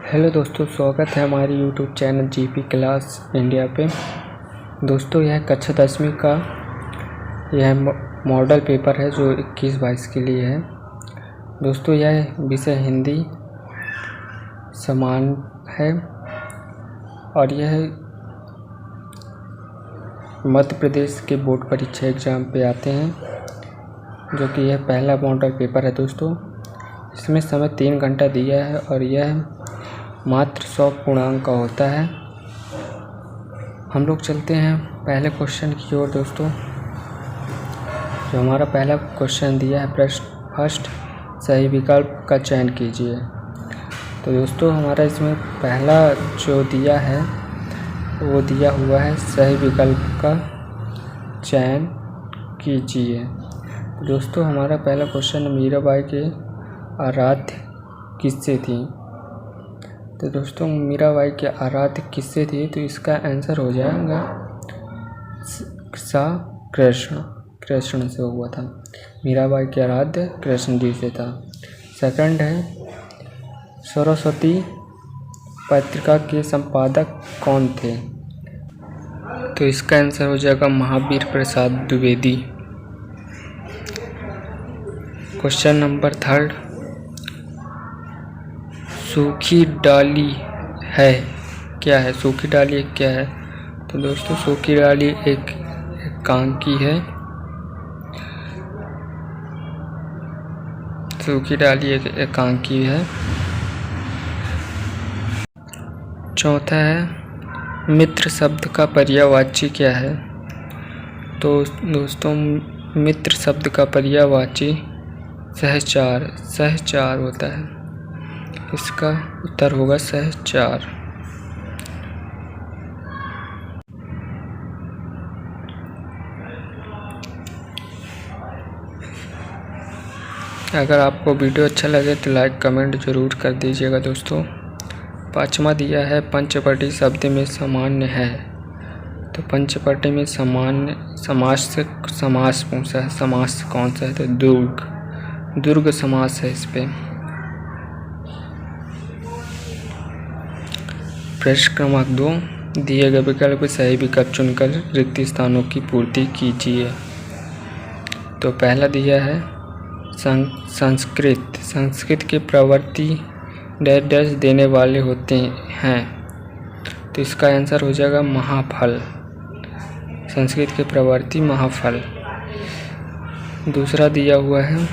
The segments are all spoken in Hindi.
हेलो दोस्तों, स्वागत है हमारे YouTube channel GP Claas India पे। दोस्तों, यह कक्षा 10वीं का यह मॉडल पेपर है जो 21-22 के लिए है। दोस्तों, यह विषय हिंदी समान है और यह मध्य प्रदेश के बोर्ड परीक्षा एग्ज़ाम पे आते हैं, जो कि यह पहला मॉडल पेपर है। दोस्तों, इसमें समय 3 घंटा दिया है और यह मात्र 100 पूर्णांक का होता है। हम लोग चलते हैं पहले क्वेश्चन की ओर। दोस्तों, जो हमारा पहला क्वेश्चन दिया है, प्रश्न फर्स्ट, सही विकल्प का चयन कीजिए। तो दोस्तों, हमारा इसमें पहला जो दिया है वो दिया हुआ है सही विकल्प का चयन कीजिए। दोस्तों, हमारा पहला क्वेश्चन मीराबाई के आराध्य किससे थी। तो दोस्तों, मीराबाई के आराध्य किससे थी, तो इसका आंसर हो जाएगा सा कृष्ण से हुआ था। मीराबाई के आराध्य कृष्ण जी से था। सेकंड है, सरस्वती पत्रिका के संपादक कौन थे। तो इसका आंसर हो जाएगा Mahavir Prasad Dwivedi. Question number third, सूखी डाली है क्या है। सूखी डाली क्या है। तो दोस्तों, सूखी डाली एक एकांकी है। सूखी डाली एक एकांकी है। चौथा है, मित्र शब्द का पर्यायवाची क्या है। तो दोस्तों, मित्र शब्द का पर्यायवाची सहचार होता है। इसका उत्तर होगा सहचार। अगर आपको वीडियो अच्छा लगे तो लाइक कमेंट ज़रूर कर दीजिएगा। दोस्तों, पांचवा दिया है, पंचवटी शब्द में सामान्य है। तो पंचवटी में सामान्य समास पूछा है। समास कौन सा है, तो दुर्ग समास है इस पे। प्रश्न क्रमांक 2, दिए गए विकल्प सही विकल्प चुनकर रिक्त स्थानों की पूर्ति कीजिए। तो पहला दिया है संस्कृत के प्रवृत्ति डैश देने वाले होते हैं। तो इसका आंसर हो जाएगा महाफल। संस्कृत के प्रवृत्ति महाफल। दूसरा दिया हुआ है,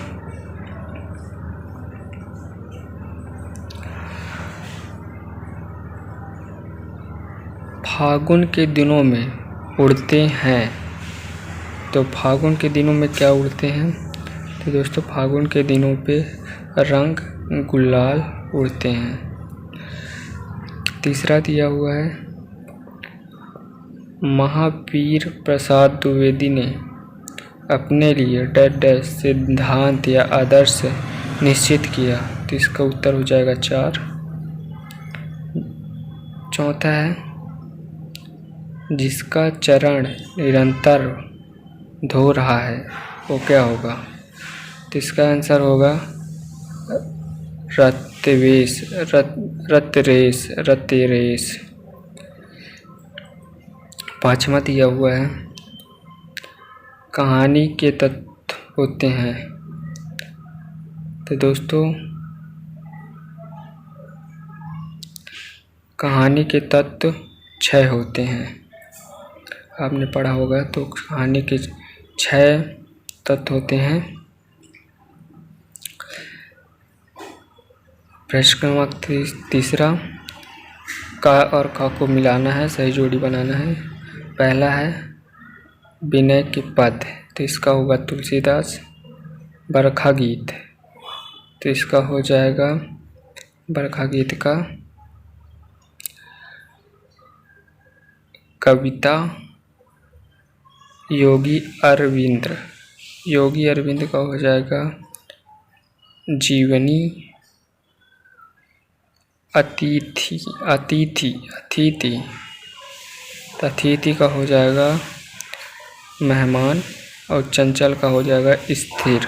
फागुन के दिनों में उड़ते हैं। तो फागुन के दिनों में क्या उड़ते हैं। तो दोस्तों, फागुन के दिनों पे रंग गुलाल उड़ते हैं। तीसरा दिया हुआ है, महावीर प्रसाद द्विवेदी ने अपने लिए डैश सिद्धांत या आदर्श निश्चित किया। तो इसका उत्तर हो जाएगा 4। चौथा है, जिसका चरण निरंतर धो रहा है वो क्या होगा। तो इसका आंसर होगा रतिरेश। पांचवा दिया हुआ है, कहानी के तत्व होते हैं। तो दोस्तों, कहानी के तत्व 6 होते हैं। आपने पढ़ा होगा। तो कहानी के 6 तत्व होते हैं। प्रश्न क्रमांक तीसरा, का और का को मिलाना है, सही जोड़ी बनाना है। पहला है विनय के पद। तो इसका होगा तुलसीदास। बरखा गीत। तो इसका हो जाएगा बरखा गीत का कविता योगी अरविंद का हो जाएगा जीवनी। अतिथि का हो जाएगा मेहमान। और चंचल का हो जाएगा स्थिर।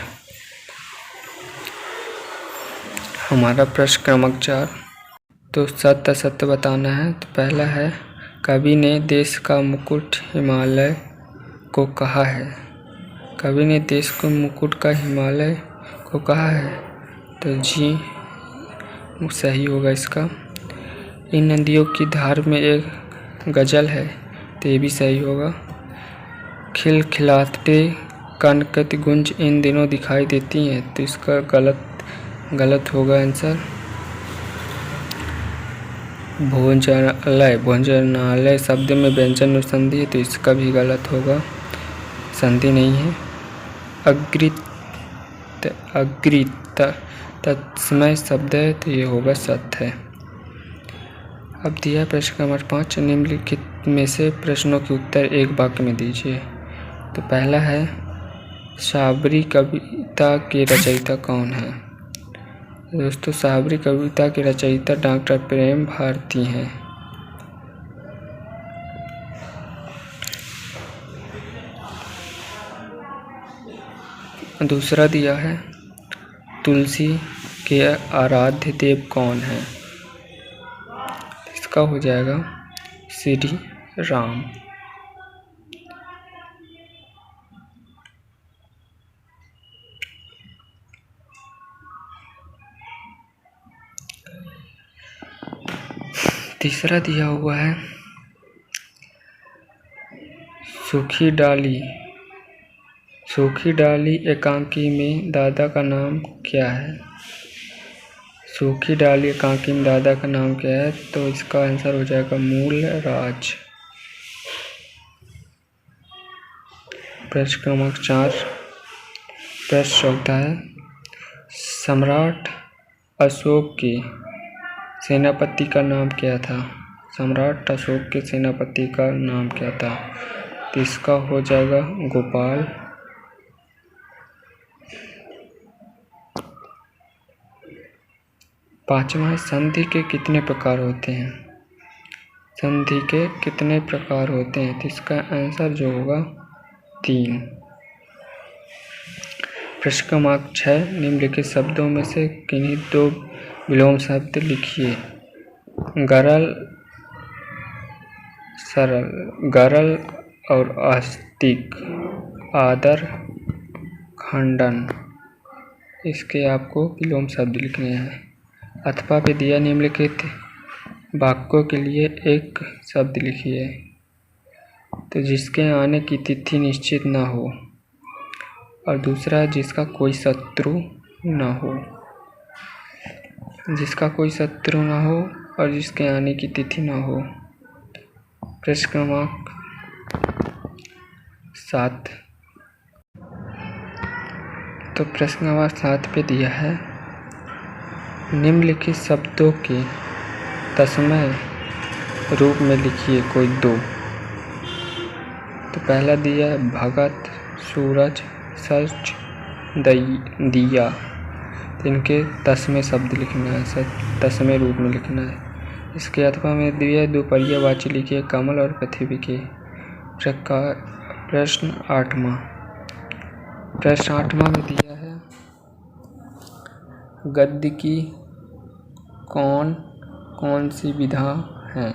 हमारा प्रश्न क्रमांक 4, तो सत्य असत्य बताना है। तो पहला है, कवि ने देश का मुकुट हिमालय को कहा है। कवि ने देश को मुकुट का हिमालय को कहा है, तो जी सही होगा इसका। इन नदियों की धार में एक गजल है, तो ये भी सही होगा। खिलखिलाते कनकत गुंज इन दिनों दिखाई देती हैं, तो इसका गलत होगा आंसर। भोजनालय शब्द में व्यंजन में संधि है, तो इसका भी गलत होगा, संधि नहीं है। अग्रित तत्समय शब्द है, तो ये होगा सत्य है। अब दिया है प्रश्न नंबर 5, निम्नलिखित में से प्रश्नों के उत्तर एक वाक्य में दीजिए। तो पहला है, साबरी कविता के रचयिता कौन है। दोस्तों, साबरी कविता के रचयिता डॉक्टर प्रेम भारती हैं। दूसरा दिया है, तुलसी के आराध्य देव कौन है। इसका हो जाएगा श्री राम। तीसरा दिया हुआ है, सूखी डाली एकांकी में दादा का नाम क्या है। सूखी डाली एकांकी में दादा का नाम क्या है, तो इसका आंसर हो जाएगा मूलराज। प्रश्न क्रमांक 4, प्रश्न होता है, सम्राट अशोक के सेनापति का नाम क्या था। सम्राट अशोक के सेनापति का नाम क्या था, तो इसका हो जाएगा गोपाल। पांचवा है, संधि के कितने प्रकार होते हैं। संधि के कितने प्रकार होते हैं, तो इसका आंसर जो होगा 3। प्रश्न क्रमांक 6, निम्नलिखित शब्दों में से किन्हीं 2 विलोम शब्द लिखिए। गरल और आस्तिक, आदर, खंडन, इसके आपको विलोम शब्द लिखने हैं। अथवा पे दिया, निम्नलिखित वाक्यों के लिए एक शब्द लिखिए। तो जिसके आने की तिथि निश्चित ना हो, और दूसरा जिसका कोई शत्रु ना हो। जिसका कोई शत्रु ना हो और जिसके आने की तिथि ना हो। प्रश्न क्रमांक 7, तो प्रश्न क्रमांक 7 पे दिया है, निम्नलिखित शब्दों के तत्समय रूप में लिखिए कोई 2। तो पहला दिया है, भगत, सूरज, सच, दिया। तो इनके तत्समय शब्द लिखना है, तत्समय रूप में लिखना है। इसके अथवा में दिया दोपहिया वाची लिखिए, कमल और पृथ्वी के। प्रश्न 8वां, में दिया है, गद्य की कौन कौन सी विधा है।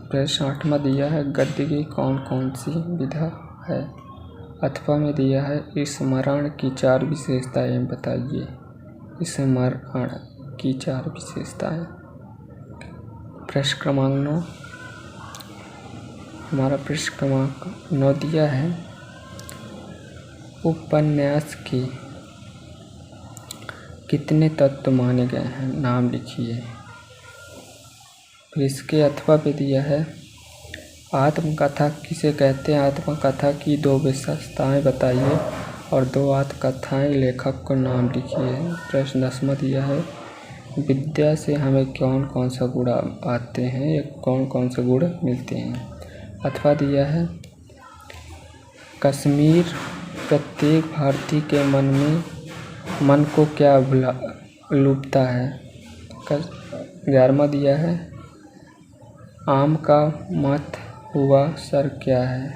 प्रश्न 8वां दिया है, गद्य की कौन कौन सी विधा है। अथवा में दिया है, स्मरण की 4 विशेषताएं बताइए। स्मरण की 4 विशेषताएं। प्रश्न क्रमांक 9, हमारा प्रश्न क्रमांक 9 दिया है, उपन्यास के कितने तत्व माने गए हैं, नाम लिखिए। फिर इसके अथवा पे दिया है, आत्मकथा किसे कहते हैं। आत्मकथा की 2 विशेषताएं बताइए और 2 आत्मकथाएं लेखक को नाम लिखिए। प्रश्न 10वां दिया है, विद्या से हमें कौन कौन सा गुण आते हैं या कौन कौन से गुण मिलते हैं। अथवा दिया है, कश्मीर प्रत्येक भारतीय के मन को क्या लुभाता है। 11वां दिया है, आम का मत हुआ सर क्या है।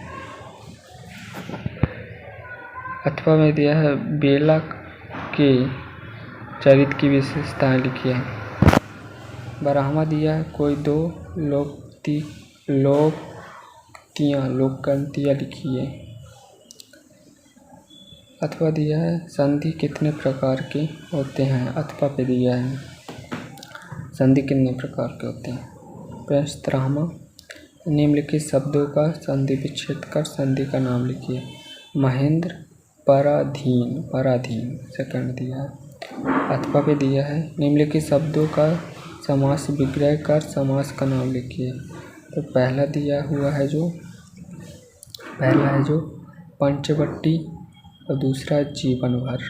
अथवा में दिया है, बेला के चरित्र की विशेषताएं लिखिए। बारहवां दिया है कोई दो लोकगीतियाँ लिखिए। अथवा दिया है संधि कितने प्रकार के होते हैं। अथवा पे दिया है संधि कितने प्रकार के होते हैं। प्रश्न 13वां निम्नलिखित शब्दों का संधि विच्छेद कर संधि का नाम लिखिए। महेंद्र पराधीन सेकंड दिया है। अथवा पे दिया है निम्नलिखित शब्दों का समास विग्रह कर समास का नाम लिखिए। तो पहला है जो पंचवटी और दूसरा जीवन भर।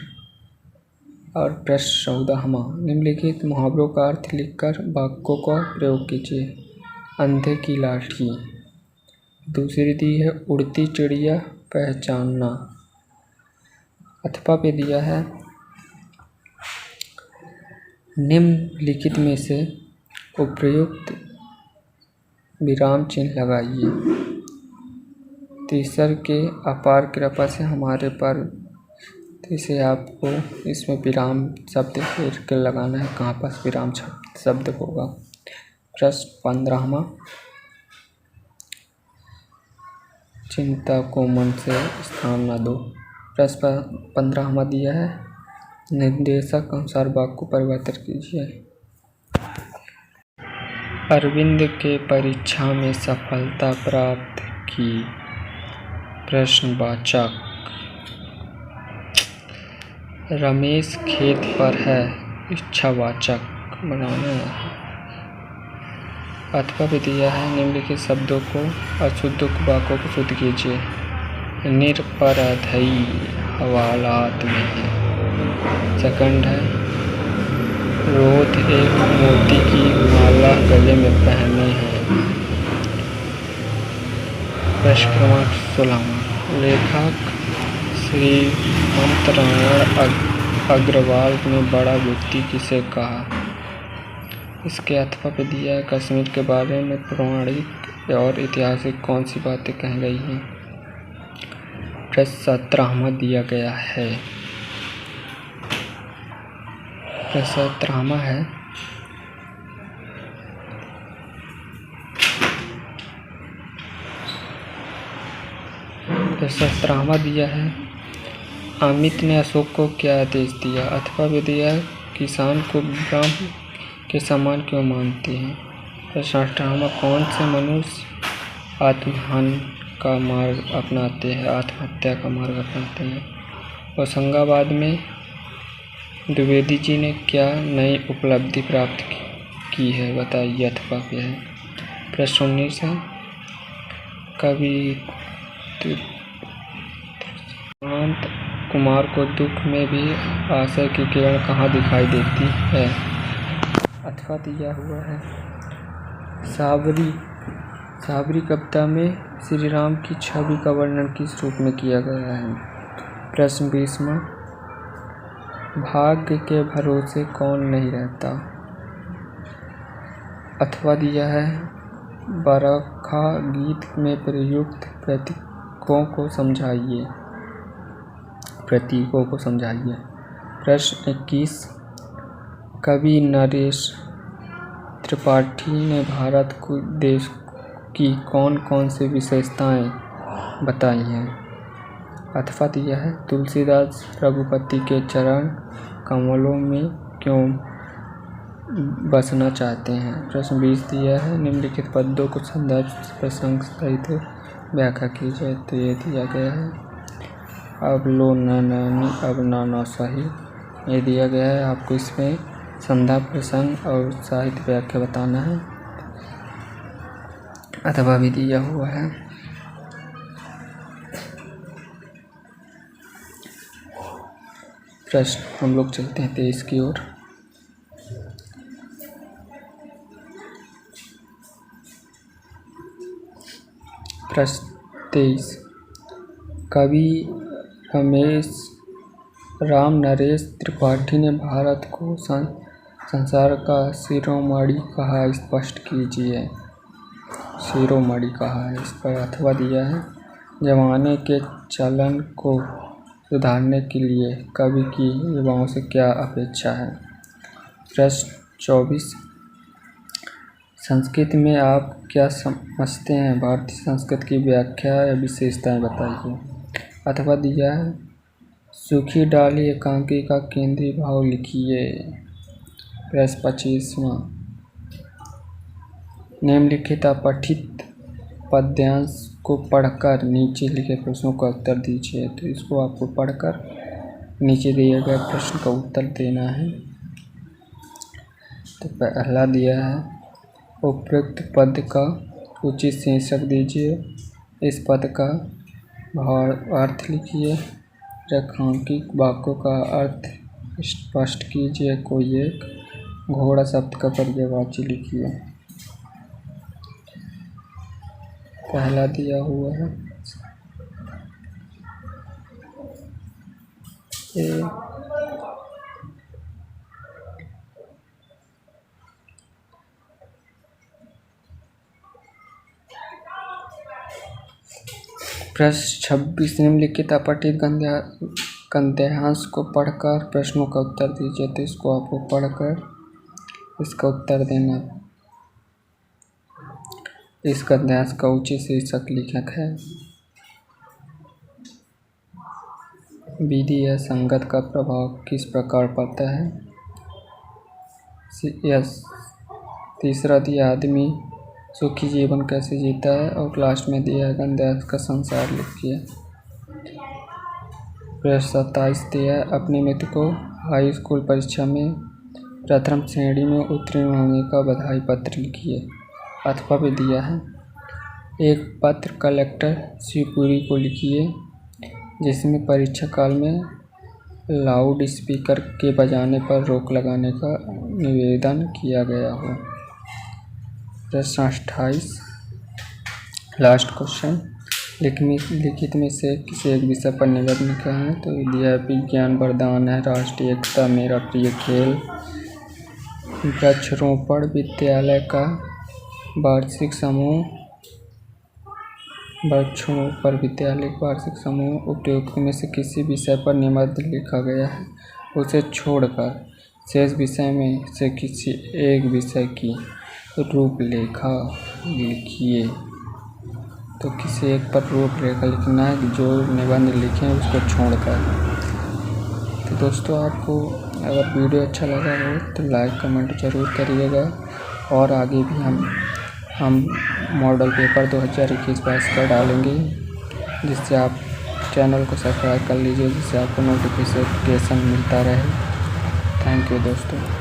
और प्रश्न 14वां निम्नलिखित मुहावरों का अर्थ लिखकर वाक्यों का प्रयोग कीजिए। अंधे की लाठी। दूसरी दी है उड़ती चिड़िया पहचानना। अथवा पे दिया है निम्नलिखित में से उपयुक्त विराम चिन्ह लगाइए। ईश्वर के अपार कृपा से हमारे पर इसे आपको इसमें विराम शब्द के लगाना है, कहाँ पर विराम शब्द होगा। प्रश्न 15वां चिंता को मन से स्थान न दो। प्रश्न 15वां दिया है निर्देशक अनुसार वाक्य को परिवर्तित कीजिए। अरविंद के परीक्षा में सफलता प्राप्त की। प्रश्नवाचक रमेश खेत पर है। इच्छावाचक बनाना है। अथवा भी दिया है निम्नलिखित शब्दों को अशुद्ध वाक्यों को शुद्ध कीजिए। निरपराधई हवालात में है। सेकंड है रोध एक मोती की माला गले में पहने हैं। प्रश्न क्रमांक 16 लेखक श्रीमंत नारायण अग्रवाल ने बड़ा व्यक्ति किसे कहा। इसके अथवा पे दिया है कश्मीर के बारे में पौराणिक और ऐतिहासिक कौन सी बातें कही गई हैं। प्रश्न 17वां दिया गया है। प्रश्न 17वां है प्रश्न 17वां दिया है अमित ने अशोक को क्या आदेश दिया। अथवा भी दिया है किसान को ब्रह्म के समान क्यों मानते हैं। प्रश्न 18वां कौन से मनुष्य आत्महन का मार्ग अपनाते हैं, आत्महत्या का मार्ग अपनाते हैं। होशंगाबाद में द्विवेदी जी ने क्या नई उपलब्धि प्राप्त की है बताइए। अथवा पे है। प्रश्न 19 है कवि शांत कुमार को दुख में भी आशा की किरण कहाँ दिखाई देती है। अथवा दिया हुआ है साबरी कविता में श्री राम की छवि का वर्णन किस रूप में किया गया है। प्रश्न 20वां भाग्य के भरोसे कौन नहीं रहता। अथवा दिया है बरखा गीत में प्रयुक्त प्रतीकों को समझाइए। प्रश्न 21 कवि नरेश त्रिपाठी ने भारत को देश की कौन कौन सी विशेषताएं बताई हैं। अथवा दिया है तुलसीदास रघुपति के चरण कमलों में क्यों बसना चाहते हैं। प्रश्न 20 दिया है निम्नलिखित पदों को संदर्भ प्रसंग सहित व्याख्या कीजिए। तो ये दिया गया है अब लो नैनी अब ना सही। ये दिया गया है आपको इसमें संदर्भ प्रसंग और साहित्य व्याख्या बताना है। अथवा भी दिया हुआ है प्रश्न हम लोग चलते हैं 23 की ओर। प्रश्न 23 कवि राम नरेश त्रिपाठी ने भारत को संसार का शिरोमणि कहा स्पष्ट कीजिए। शिरोमणि कहा है इस पर। अथवा दिया है जमाने के चलन को सुधारने के लिए कवि की युवाओं से क्या अपेक्षा है। प्रश्न 24, संस्कृत में आप क्या समझते हैं। भारतीय संस्कृत की व्याख्या या विशेषताएं बताइए। अथवा दिया है, सूखी डाली एकांकी का केंद्रीय भाव लिखिए। प्रश्न 25वां, निम्नलिखित अपठित पद्यांश को पढ़कर नीचे लिखे प्रश्नों का उत्तर दीजिए। तो इसको आपको पढ़कर नीचे दिए गए प्रश्न का उत्तर देना है। तो पहला दिया है, उपयुक्त पद का उचित शीर्षक दीजिए। इस पद का भावार्थ लिखिए। रेखांकित वाक्यों का अर्थ स्पष्ट कीजिए। कोई एक घोड़ा शब्द का पर्यायवाची लिखिए। पहला दिया हुआ है प्रश्न 26, निम्नलिखित अपठित गद्यांश को पढ़कर प्रश्नों का उत्तर दीजिए। तो इसको आपको पढ़कर इसका उत्तर देना। इस गद्यांश का उचित शीर्षक लेखक है। विधि या संगत का प्रभाव किस प्रकार पड़ता है। यस। तीसरा दिया, आदमी सुखी जीवन कैसे जीता है। और लास्ट में दिया है, गद्यांश का संसार लिखिए। प्रश्न 27 दिया है, अपने मित्र को हाई स्कूल परीक्षा में प्रथम श्रेणी में उत्तीर्ण होने का बधाई पत्र लिखिए। अथवा भी दिया है, एक पत्र कलेक्टर शिवपुरी को लिखिए जिसमें परीक्षा काल में लाउड स्पीकर के बजाने पर रोक लगाने का निवेदन किया गया हो। प्रश्न 28, लास्ट क्वेश्चन, लिखित में से किसी एक विषय पर निबंध लिखा है। तो दिया विज्ञान वरदान है, राष्ट्रीय एकता मेरा प्रिय खेल, वृक्षारोपण विद्यालय का वार्षिक समूह, वृक्षारोपण विद्यालय का वार्षिक समूह। उपयुक्त में से किसी विषय पर निबंध लिखा गया है, उसे छोड़कर शेष विषय में से किसी एक विषय की रूपरेखा लिखिए। तो किसी एक पर रूपरेखा लिखना है, जो निबंध लिखे हैं उसको छोड़कर। तो दोस्तों, आपको अगर वीडियो अच्छा लगा हो तो लाइक कमेंट ज़रूर करिएगा। और आगे भी हम मॉडल पेपर 2021-22 का डालेंगे, जिससे आप चैनल को सब्सक्राइब कर लीजिए, जिससे आपको नोटिफिकेशन मिलता रहे। थैंक यू दोस्तों।